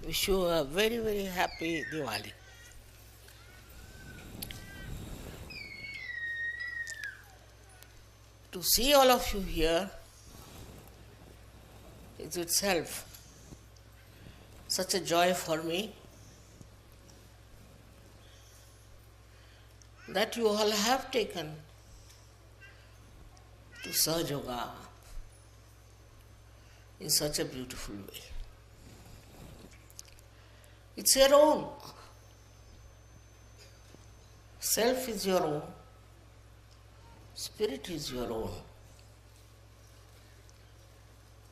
Wish you a very, very happy Diwali. To see all of you here is itself such a joy for me that you all have taken to Sahaja in such a beautiful way. It's your own. Self is your own. Spirit is your own.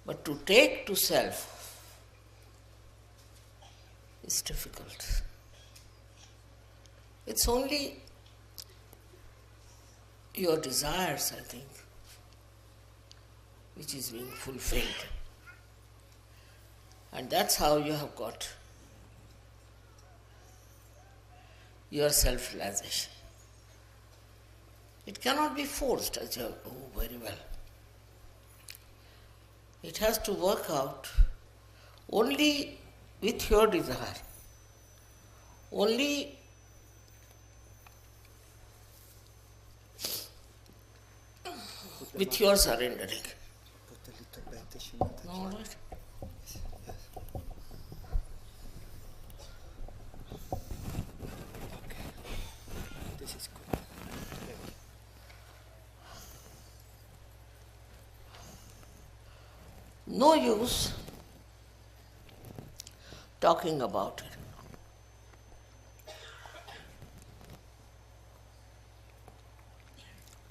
But to take to self is difficult. It's only your desires, I think, which is being fulfilled. And that's how you have got your self-realization. It cannot be forced, as you know very well. It has to work out only with your desire, only with your surrendering. All right. No use talking about it.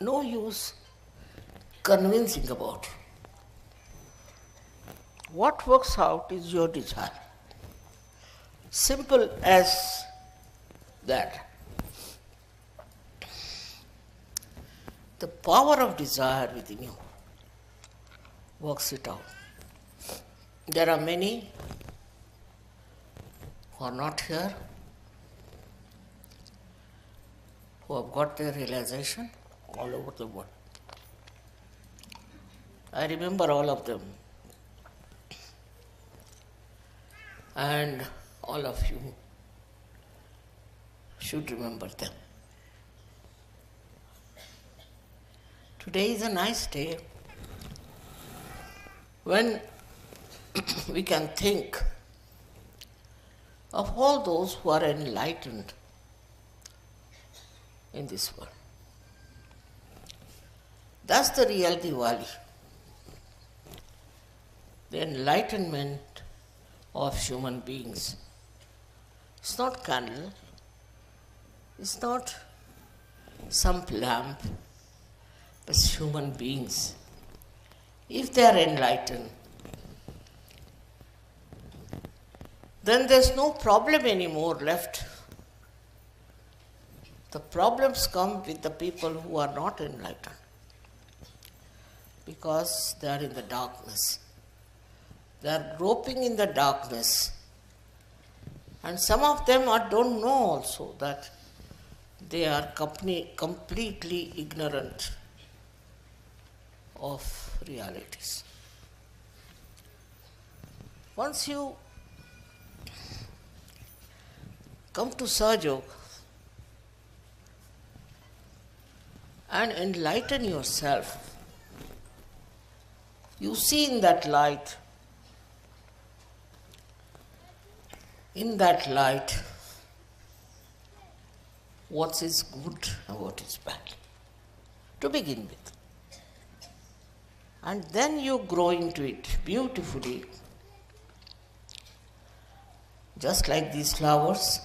No use convincing about it. What works out is your desire. Simple as that. The power of desire within you works it out. There are many who are not here, who have got their realization all over the world. I remember all of them. And all of you should remember them. Today is a nice day when we can think of all those who are enlightened in this world. That's the real Diwali. The enlightenment of human beings. It's not candle, it's not some lamp, but human beings. If they are enlightened, then there's no problem anymore left. The problems come with the people who are not enlightened because they are in the darkness. They are groping in the darkness. And some of them don't know also that they are completely ignorant of realities. Once you come to Sahaja and enlighten yourself, you see in that light, what is good and what is bad, to begin with. And then you grow into it beautifully, just like these flowers,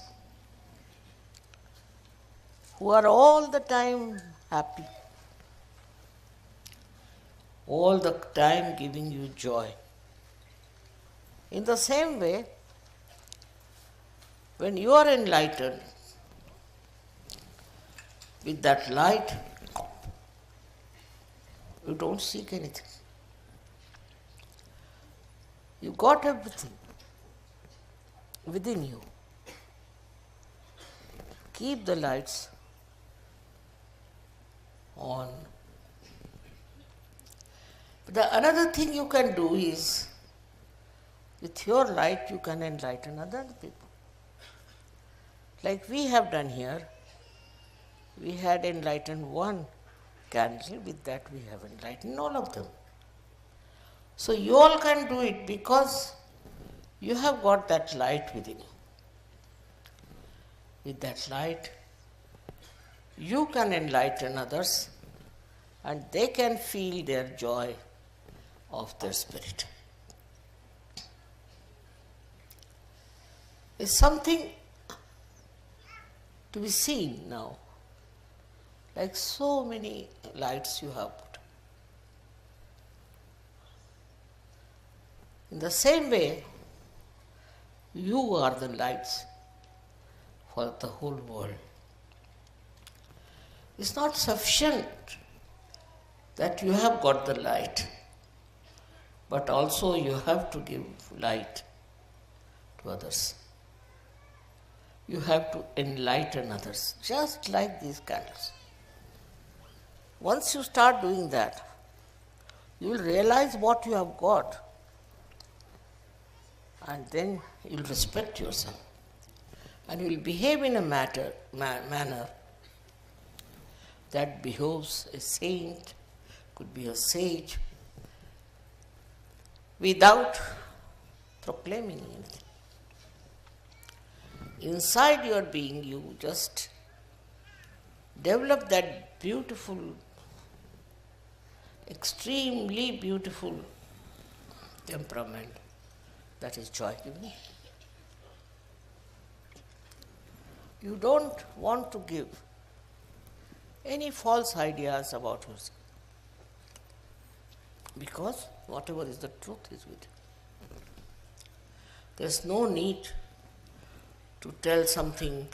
who are all the time happy, all the time giving you joy. In the same way, when you are enlightened with that light, you don't seek anything. You got everything within you. Keep the lights on. But the another thing you can do is With your light you can enlighten other people. Like we have done here, we had enlightened one candle, with that we have enlightened all of them. So you all can do it because you have got that light within you. With that light, you can enlighten others and they can feel their joy of their spirit. It's something to be seen now. Like so many lights you have put. In the same way, you are the lights for the whole world. It's not sufficient that you have got the light, but also you have to give light to others. You have to enlighten others, just like these candles. Once you start doing that, you will realize what you have got, and then you will respect yourself, and you will behave in a manner that behoves a saint, could be a sage, without proclaiming anything. Inside your being, you just develop that beautiful, extremely beautiful temperament that is joy-giving. You don't want to give any false ideas about yourself, because whatever is the truth is with you. There's no need to tell something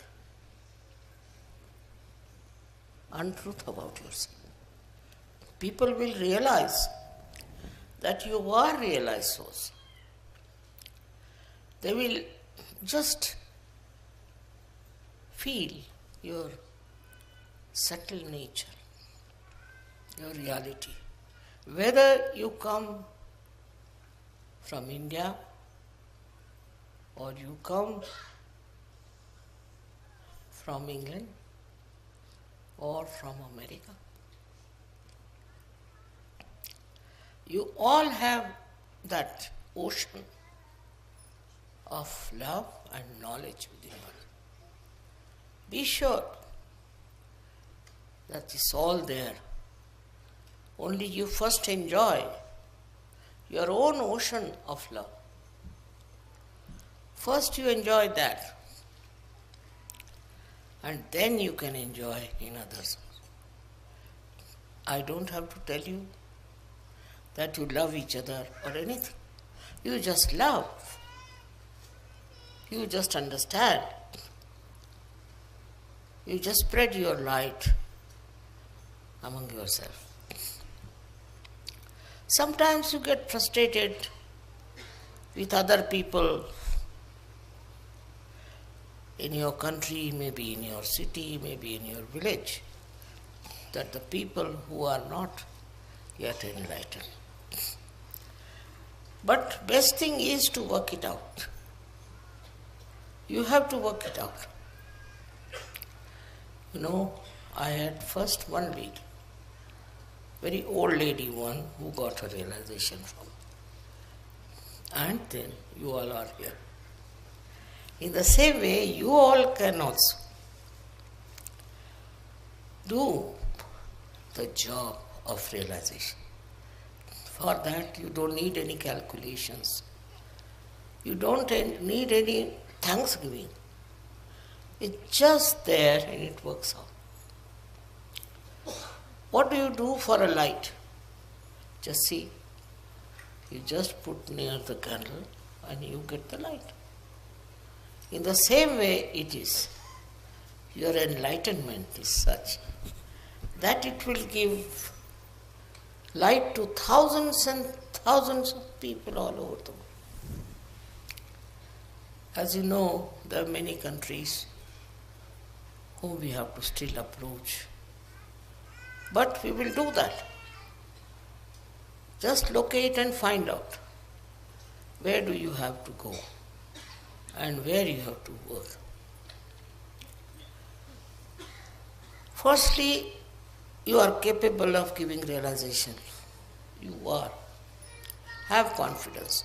untruth about yourself. People will realize that you are realized souls. They will just feel your subtle nature, your reality. Whether you come from India or you come from England or from America, you all have that ocean of love and knowledge within you. Be sure that it's all there. Only you first enjoy your own ocean of love. First you enjoy that, and then you can enjoy in others. I don't have to tell you that you love each other or anything. You just love. You just understand. You just spread your light among yourself. Sometimes you get frustrated with other people in your country, maybe in your city, maybe in your village, that the people who are not yet enlightened. But best thing is to work it out. You have to work it out. You know, I had first one lady, very old lady one, who got her realization from. And then you all are here. In the same way, you all can also do the job of realization. For that, you don't need any calculations. You don't need any thanksgiving. It's just there and it works out. What do you do for a light? Just see. You just put near the candle and you get the light. In the same way it is. Your enlightenment is such that it will give light to thousands and thousands of people all over the world. As you know, there are many countries whom we have to still approach. But we will do that. Just locate and find out where do you have to go and where you have to work. Firstly, you are capable of giving realization. You are. Have confidence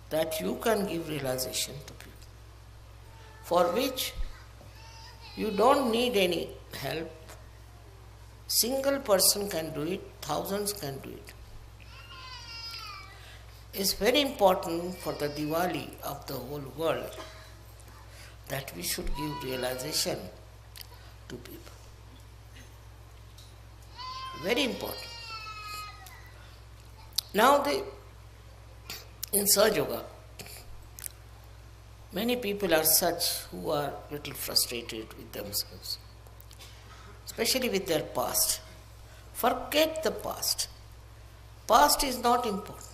that you can give realization to people, for which you don't need any help. Single person can do it, thousands can do it. It's very important for the Diwali of the whole world that we should give realization to people. Very important. Now in Sahaja, many people are such who are little frustrated with themselves, especially with their past. Forget the past. Past is not important.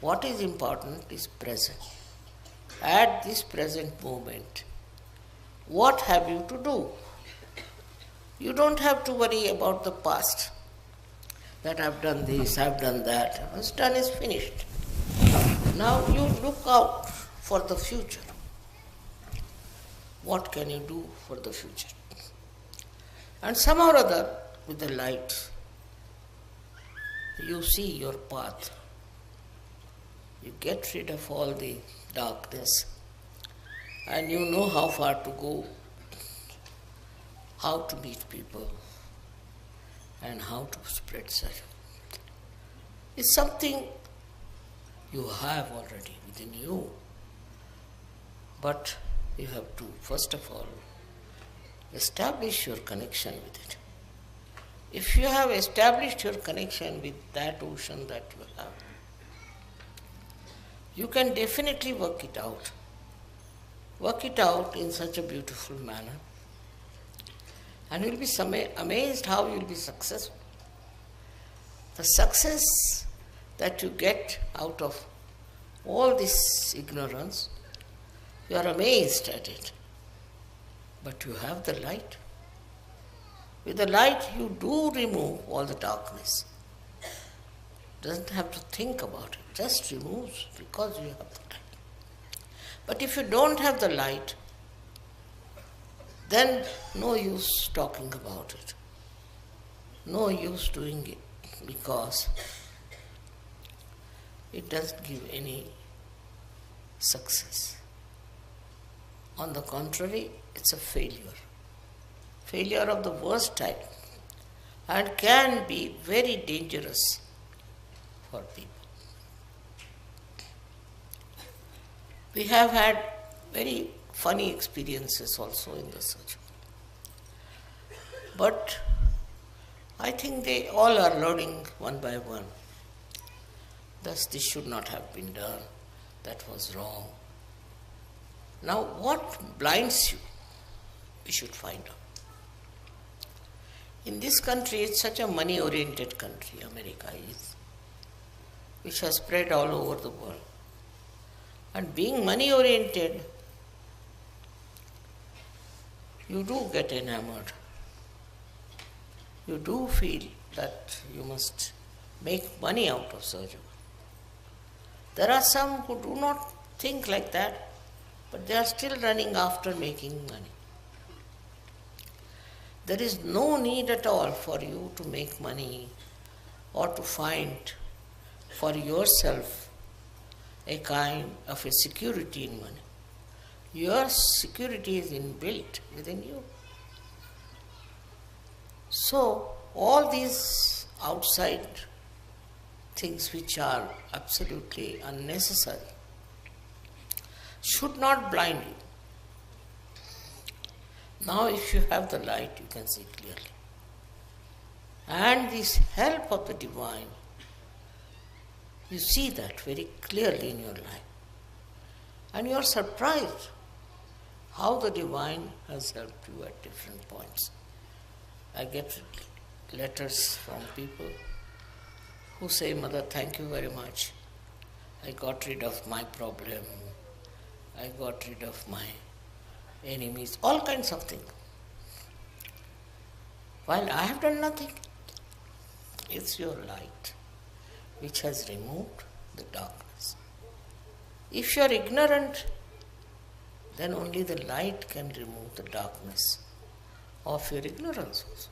What is important is present. At this present moment, what have you to do? You don't have to worry about the past, that I've done this, I've done that. What's done is finished. Now you look out for the future. What can you do for the future? And somehow or other, with the light, you see your path. You get rid of all the darkness, and you know how far to go, how to meet people, and how to spread such. It's something you have already within you, but you have to, first of all, establish your connection with it. If you have established your connection with that ocean that you have, you can definitely work it out. Work it out in such a beautiful manner. And you'll be amazed how you'll be successful. The success that you get out of all this ignorance, you are amazed at it. But you have the light. With the light, you do remove all the darkness. Doesn't have to think about it, just removes because you have the light. But if you don't have the light, then no use talking about it. No use doing it because it doesn't give any success. On the contrary, it's a failure. Failure of the worst type, and can be very dangerous for people. We have had very funny experiences also in the search. But I think they all are learning one by one. Thus, this should not have been done. That was wrong. Now, what blinds you? We should find out. In this country, it's such a money-oriented country, America is, which has spread all over the world. And being money-oriented, you do get enamored. You do feel that you must make money out of surgery. There are some who do not think like that, but they are still running after making money. There is no need at all for you to make money or to find for yourself a kind of a security in money. Your security is inbuilt within you. So, all these outside things which are absolutely unnecessary should not blind you. Now, if you have the light, you can see clearly. And this help of the divine, you see that very clearly in your life. And you are surprised how the divine has helped you at different points. I get letters from people who say, Mother, thank you very much. I got rid of my problem. I got rid of my enemies, all kinds of things. While I have done nothing, it's your light which has removed the darkness. If you are ignorant, then only the light can remove the darkness of your ignorance also.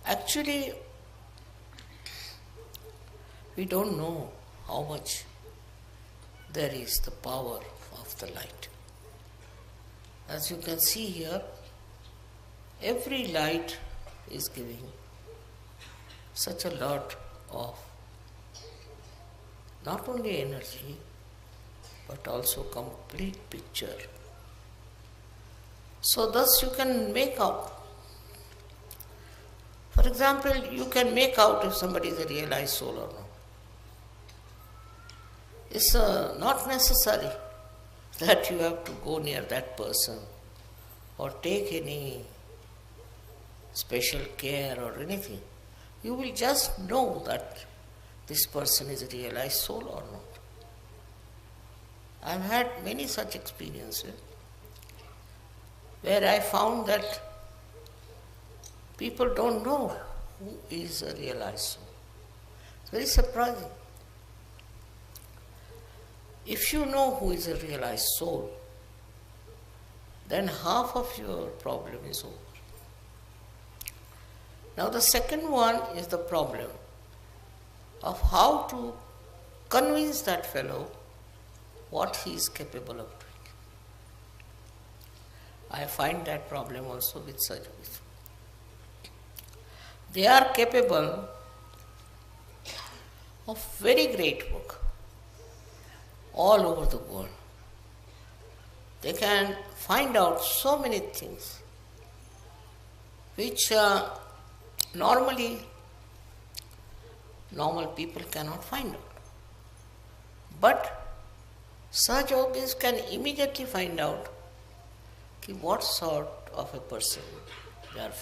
Actually, we don't know how much there is the power of the light. As you can see here, every light is giving such a lot of not only energy but also complete picture. So thus you can make out. For example, you can make out if somebody is a realized soul or not. It's not necessary that you have to go near that person or take any special care or anything. You will just know that this person is a realized soul or not. I've had many such experiences where I found that people don't know who is a realized soul. It's very surprising. If you know who is a realized soul, then half of your problem is over. Now the second one is the problem of how to convince that fellow what he is capable of doing. I find that problem also with Sahaja. They are capable of very great work all over the world. They can find out so many things which normal people cannot find out. But such yogis can immediately find out what sort of a person they are.